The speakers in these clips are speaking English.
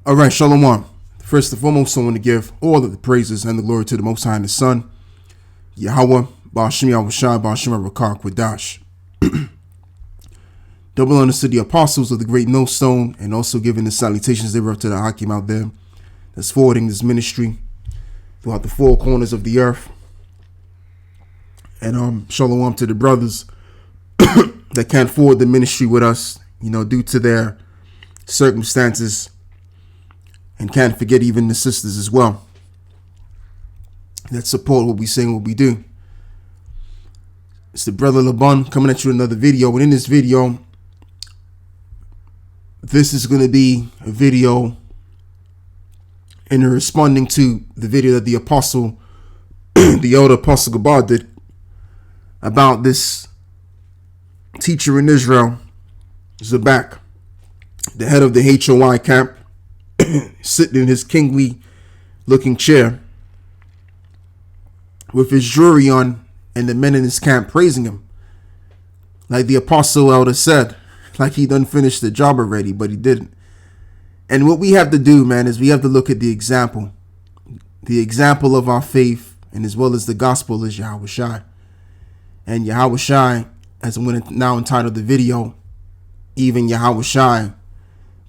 All right, Shalom. First and foremost, I want to give all of the praises and the glory to the Most High and the Son, Yahweh, Ba'ashim Yahawashi, Ba'ashim Rakar Kwadash. Double honors to the apostles of the great millstone, and also giving the salutations thereof to the Hakim out there that's forwarding this ministry throughout the four corners of the earth. And Shalom to the brothers that can't forward the ministry with us, due to their circumstances. And can't forget even the sisters as well that support what we say and what we do. It's the brother Laban coming at you with another video. And in this video, this is going to be a video in responding to the video that the apostle, the elder apostle Gabar did about this teacher in Israel, Zabak, the head of the HOI camp, sitting in his kingly looking chair with his jewelry on, and the men in his camp praising him. Like the apostle elder said, like he done finished the job already, but he didn't. And what we have to do, man, is we have to look at the example of our faith, and as well as the gospel is Yahawashi. And Yahawashi, as I'm going to now entitle the video, even Yahawashi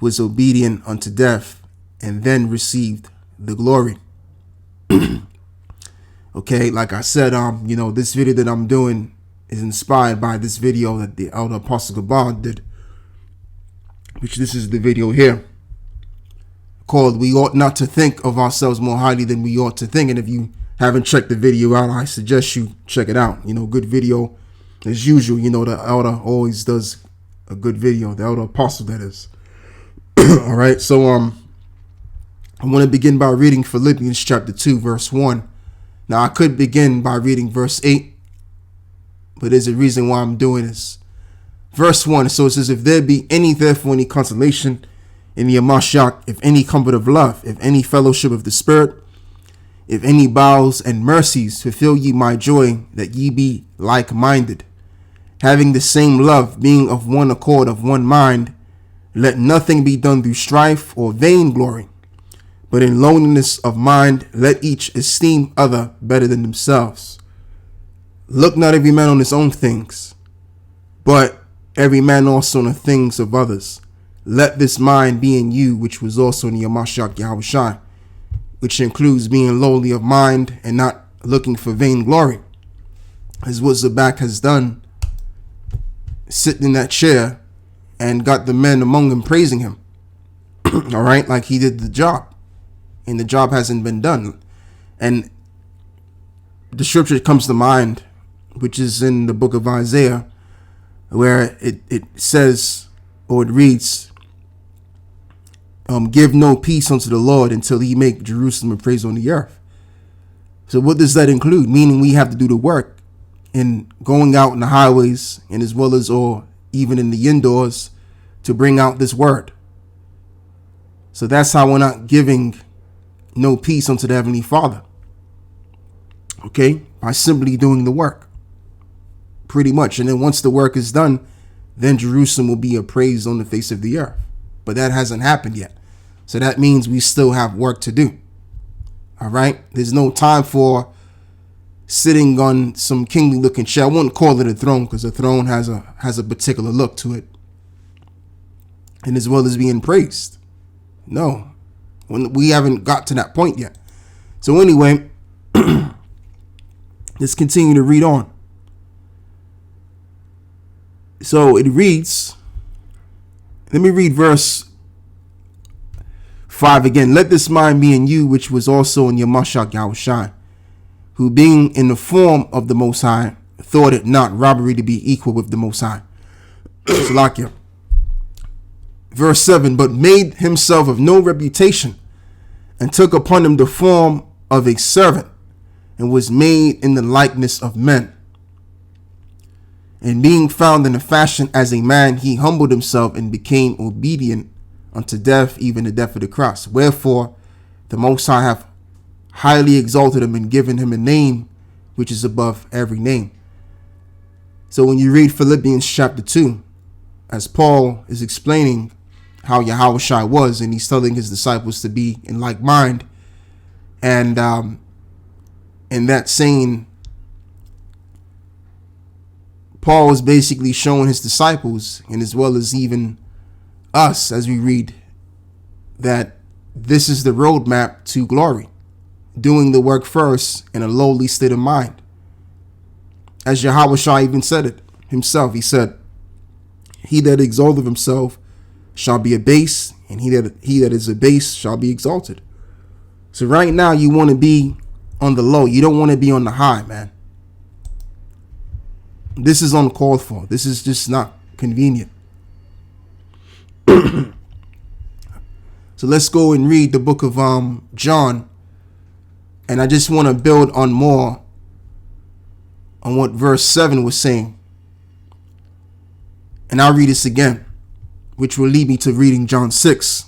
was obedient unto death and then received the glory. Okay, like I said, this video that I'm doing is inspired by this video that the elder apostle Gabar did, which this is the video here, called "We Ought Not to Think of Ourselves More Highly Than We Ought to Think." And if you haven't checked the video out, I suggest you check it out. Good video as usual. The elder always does a good video, the elder apostle, that is. All right, so I want to begin by reading Philippians chapter 2, verse 1. Now, I could begin by reading verse 8, but there's a reason why I'm doing this. Verse 1, so it says, "If there be therefore any consolation in the Mashiach, if any comfort of love, if any fellowship of the Spirit, if any bowels and mercies, fulfill ye my joy, that ye be like-minded, having the same love, being of one accord, of one mind. Let nothing be done through strife or vainglory, but in lowliness of mind, let each esteem other better than themselves. Look not every man on his own things, but every man also on the things of others. Let this mind be in you, which was also in your Mashiach Yahawashi," which includes being lowly of mind and not looking for vainglory, as what Zabak has done, sitting in that chair and got the men among them praising him. All right, like he did the job, and the job hasn't been done. And the scripture comes to mind, which is in the book of Isaiah, where it says, or it reads, "Give no peace unto the Lord until he make Jerusalem a praise on the earth." So what does that include? Meaning we have to do the work in going out in the highways, and as well as, or even in the indoors, to bring out this word. So that's how we're not giving no peace unto the Heavenly Father. Okay, by simply doing the work, pretty much. And then once the work is done, then Jerusalem will be appraised on the face of the earth. But that hasn't happened yet. So that means we still have work to do. All right, there's no time for sitting on some kingly looking chair. I wouldn't call it a throne, because a throne has a particular look to it, and as well as being praised. No, we haven't got to that point yet. So anyway, let's continue to read on. So it reads, let me read verse 5 again. "Let this mind be in you, which was also in your Mashiach Yahawashi, who being in the form of the Most High, thought it not robbery to be equal with the Most High." Salakia. Verse 7, "But made himself of no reputation, and took upon him the form of a servant, and was made in the likeness of men. And being found in a fashion as a man, he humbled himself and became obedient unto death, even the death of the cross. Wherefore the Most High hath highly exalted him and given him a name which is above every name." So when you read Philippians chapter 2, as Paul is explaining how Yahawashi was, and he's telling his disciples to be in like mind. And in that saying, Paul was basically showing his disciples, and as well as even us as we read, that this is the roadmap to glory. Doing the work first in a lowly state of mind. As Yahawashi even said it himself, he said, he that exalteth himself shall be abased, and he that is abased shall be exalted. So right now you want to be on the low. You don't want to be on the high, man. This is uncalled for. This is just not convenient. So let's go and read the book of John. And I just want to build on more on what verse 7 was saying. And I'll read this again, which will lead me to reading John 6.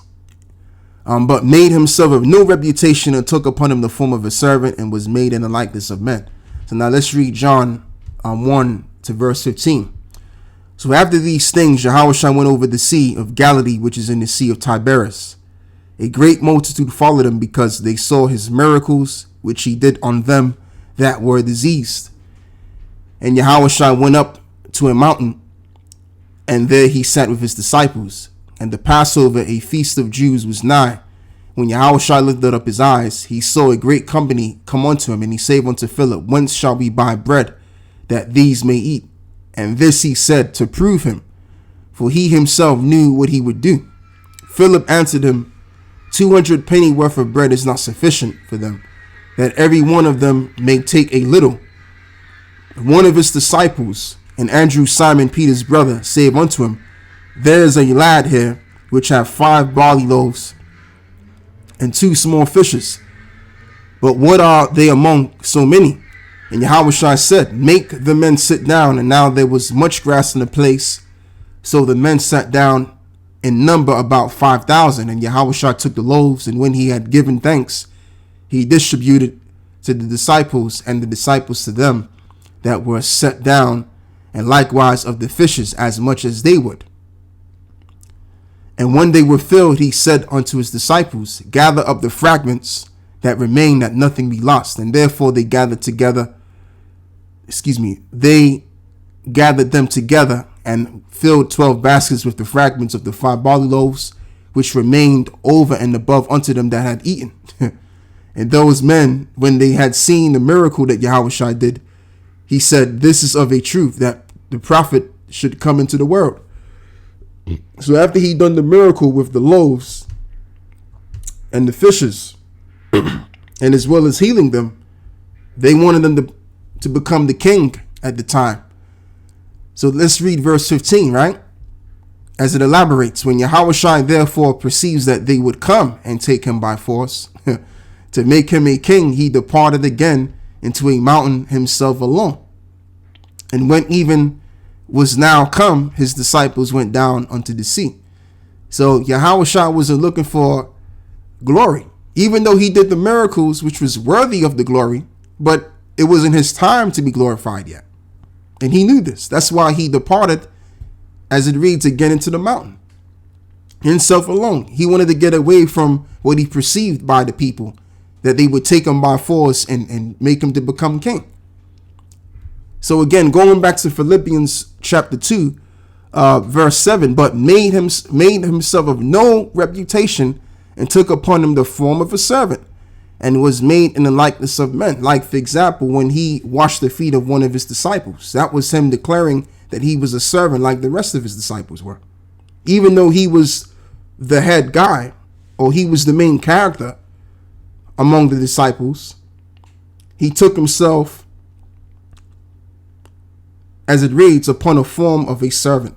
But made himself of no reputation, and took upon him the form of a servant, and was made in the likeness of men. So now let's read John 1 to verse 15. So after these things, Yahawashi went over the sea of Galilee, which is in the sea of Tiberias. A great multitude followed him, because they saw his miracles, which he did on them that were diseased. And Yahawashi went up to a mountain, and there he sat with his disciples. And the Passover, a feast of Jews, was nigh. When Yahawashi lifted up his eyes, he saw a great company come unto him, and he said unto Philip, Whence shall we buy bread, that these may eat? And this he said to prove him, for he himself knew what he would do. Philip answered him, 200 penny worth of bread is not sufficient for them, that every one of them may take a little. One of his disciples, and Andrew, Simon Peter's brother, said unto him, There is a lad here which have 5 barley loaves and 2 small fishes. But what are they among so many? And Yahawashi said, Make the men sit down. And now there was much grass in the place. So the men sat down, in number about 5,000. And Yahawashi took the loaves, and when he had given thanks, he distributed to the disciples, and the disciples to them that were set down, and likewise of the fishes as much as they would. And when they were filled, he said unto his disciples, Gather up the fragments that remain, that nothing be lost. And therefore they gathered them together, and filled 12 baskets with the fragments of the 5 barley loaves, which remained over and above unto them that had eaten. And those men, when they had seen the miracle that Yahawashi did, he said, This is of a truth, that the prophet should come into the world. So after he done the miracle with the loaves and the fishes, and as well as healing them, they wanted them to become the king at the time. So let's read verse 15, right? As it elaborates, when Yahawashi therefore perceives that they would come and take him by force to make him a king, he departed again into a mountain himself alone. And when even was now come, his disciples went down unto the sea. So Yahawashi wasn't looking for glory, even though he did the miracles, which was worthy of the glory, but it wasn't his time to be glorified yet. And he knew this. That's why he departed, as it reads, again into the mountain, himself alone. He wanted to get away from what he perceived by the people, that they would take him by force and make him to become king. So again, going back to Philippians chapter 2, verse 7, but made himself of no reputation, and took upon him the form of a servant, and was made in the likeness of men. Like, for example, when he washed the feet of one of his disciples, that was him declaring that he was a servant like the rest of his disciples were. Even though he was the head guy, or he was the main character among the disciples, he took himself, as it reads, upon a form of a servant.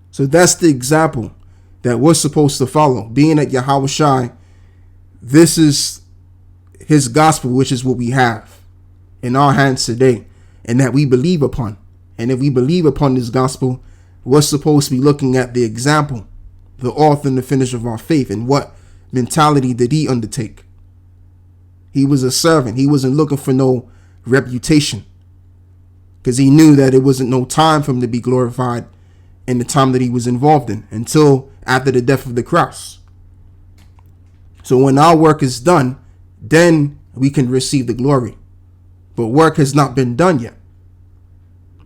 So that's the example that we're supposed to follow. Being at Yahawashi, this is his gospel, which is what we have in our hands today, and that we believe upon. And if we believe upon this gospel, we're supposed to be looking at the example, the author and the finisher of our faith. And what mentality did he undertake? He was a servant. He wasn't looking for no reputation, because he knew that it wasn't no time for him to be glorified in the time that he was involved in until after the death of the cross. So when our work is done, then we can receive the glory. But work has not been done yet.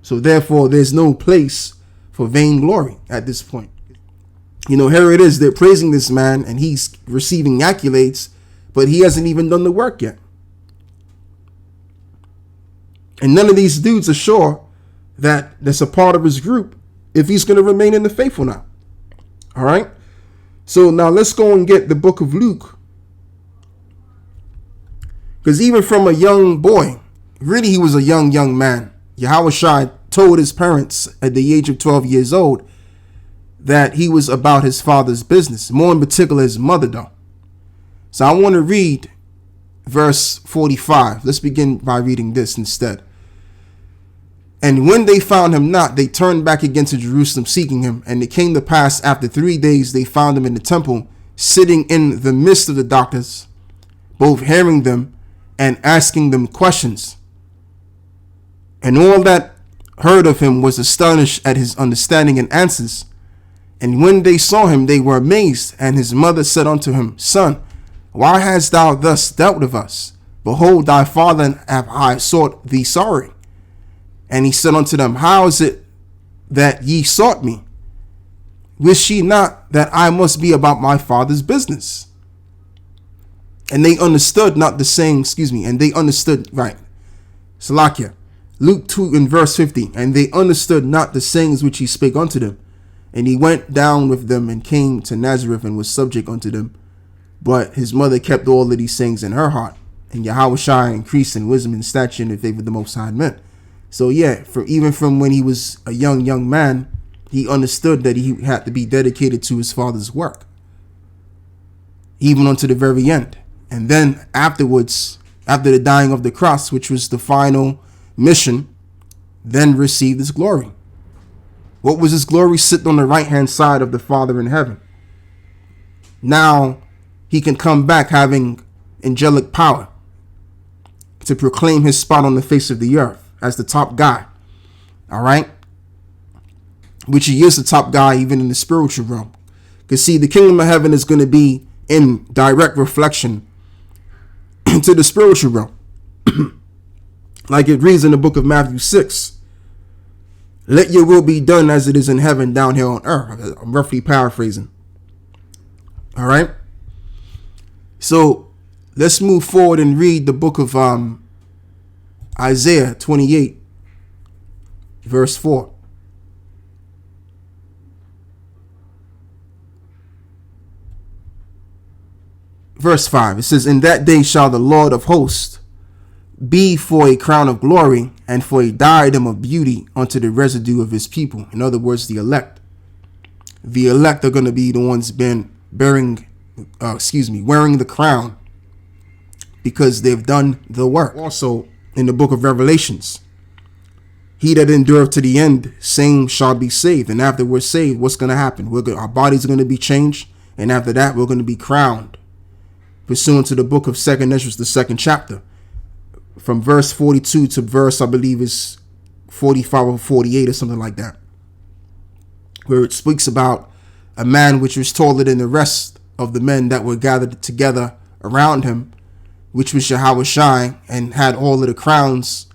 So therefore, there's no place for vainglory at this point. Here it is. They're praising this man and he's receiving accolades, but he hasn't even done the work yet. And none of these dudes are sure that that's a part of his group if he's going to remain in the faith or not. All right. So now let's go and get the book of Luke. Because even from a young boy, really he was a young man, Yahawashi told his parents at the age of 12 years old that he was about his father's business, more in particular his mother though. So I want to read verse 45. Let's begin by reading this instead. And when they found him not, they turned back again to Jerusalem seeking him. And it came to pass after 3 days, they found him in the temple, sitting in the midst of the doctors, both hearing them and asking them questions. And all that heard of him was astonished at his understanding and answers. And when they saw him, they were amazed. And his mother said unto him, Son, why hast thou thus dealt with us? Behold, thy father have I sought thee sorry. And he said unto them, How is it that ye sought me? Wist ye not that I must be about my father's business? And they understood not the saying, and they understood, right. Salakia. Luke 2 in verse 50. And they understood not the sayings which he spake unto them. And he went down with them and came to Nazareth and was subject unto them. But his mother kept all of these sayings in her heart. And Yahawashi increased in wisdom and stature in the favor of the Most High men. So yeah, even from when he was a young man, he understood that he had to be dedicated to his father's work, even unto the very end. And then afterwards, after the dying of the cross, which was the final mission, then received his glory. What was his glory? Sitting on the right hand side of the Father in heaven. Now he can come back having angelic power to proclaim his spot on the face of the earth as the top guy. All right. Which he is the top guy even in the spiritual realm. Because see, the kingdom of heaven is going to be in direct reflection to the spiritual realm. Like it reads in the book of Matthew 6. Let your will be done as it is in heaven down here on earth. I'm roughly paraphrasing. All right. So let's move forward and read the book of Isaiah 28, verse 4. Verse 5, it says, In that day shall the Lord of hosts be for a crown of glory and for a diadem of beauty unto the residue of his people. In other words, the elect. The elect are going to be the ones wearing the crown because they've done the work. Also, in the book of Revelations, he that endureth to the end, same shall be saved. And after we're saved, what's going to happen? Our bodies are going to be changed. And after that, we're going to be crowned. Pursuant to the book of 2 Esdras, the 2nd chapter, from verse 42 to verse, I believe is 45 or 48 or something like that, where it speaks about a man which was taller than the rest of the men that were gathered together around him, which was Yahawashi, and had all of the crowns,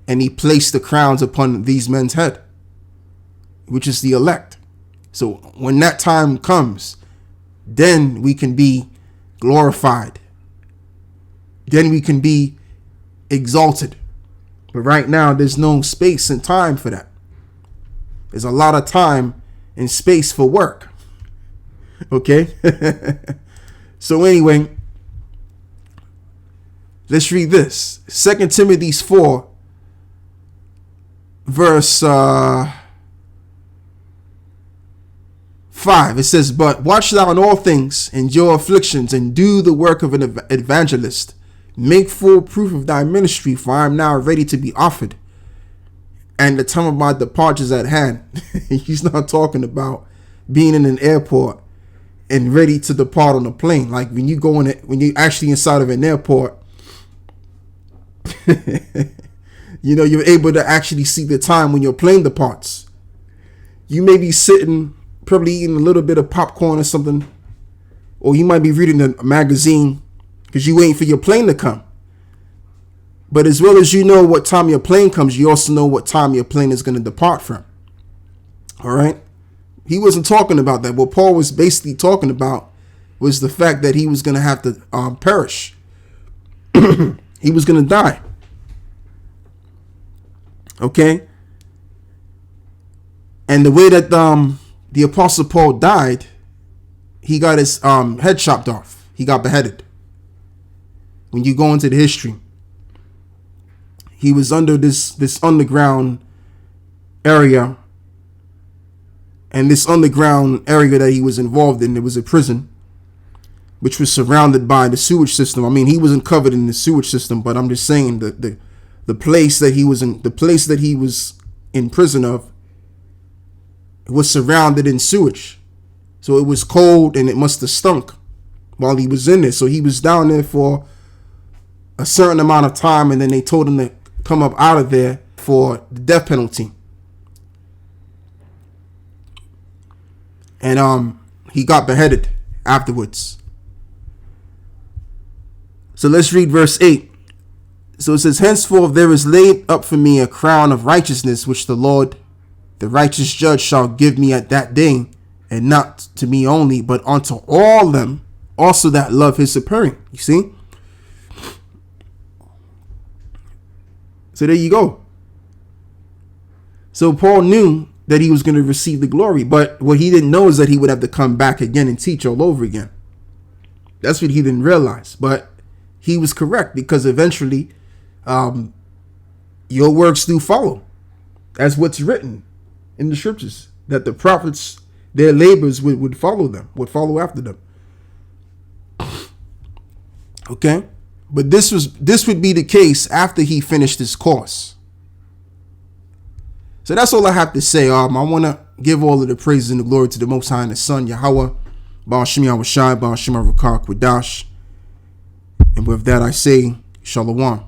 and he placed the crowns upon these men's head, which is the elect. So when that time comes, then we can be glorified. Then we can be exalted. But right now, there's no space and time for that. There's a lot of time and space for work. Okay? So anyway, let's read this. 2 Timothy 4, verse 5. It says, But watch thou in all things, endure afflictions, and do the work of an evangelist. Make full proof of thy ministry, for I am now ready to be offered, and the time of my departure is at hand. He's not talking about being in an airport and ready to depart on a plane. Like when you go in it, when you're actually inside of an airport, you're able to actually see the time when your plane departs. You may be sitting, probably eating a little bit of popcorn or something, or you might be reading a magazine because you're waiting for your plane to come. But as well as you know what time your plane comes, you also know what time your plane is going to depart from. All right? He wasn't talking about that. What Paul was basically talking about was the fact that he was going to have to perish. He was going to die. Okay? And the way that the Apostle Paul died, he got his head chopped off. He got beheaded. When you go into the history, he was under this underground area. And this underground area that he was involved in, there was a prison, which was surrounded by the sewage system. I mean, he wasn't covered in the sewage system, but I'm just saying that the place that he was in, the place that he was in prison of, was surrounded in sewage. So it was cold and it must have stunk while he was in there. So he was down there for a certain amount of time, and then they told him to come up out of there for the death penalty. And he got beheaded afterwards. So let's read verse 8. So it says, henceforth there is laid up for me a crown of righteousness, which the Lord, the righteous judge, shall give me at that day, and not to me only, but unto all them also that love his appearing. You see? So there you go. So Paul knew that he was going to receive the glory, but what he didn't know is that he would have to come back again and teach all over again. That's what he didn't realize. But he was correct, because eventually your works do follow, as what's written in the scriptures, that the prophets, their labors would follow them, would follow after them. Okay, but this would be the case after he finished his course. So that's all I have to say. I want to give all of the praises and the glory to the Most High and the Son, Yahweh, Ba'ashim Yahawashi, Ba'ashim Arukah Kwadash. And with that I say, Shalom.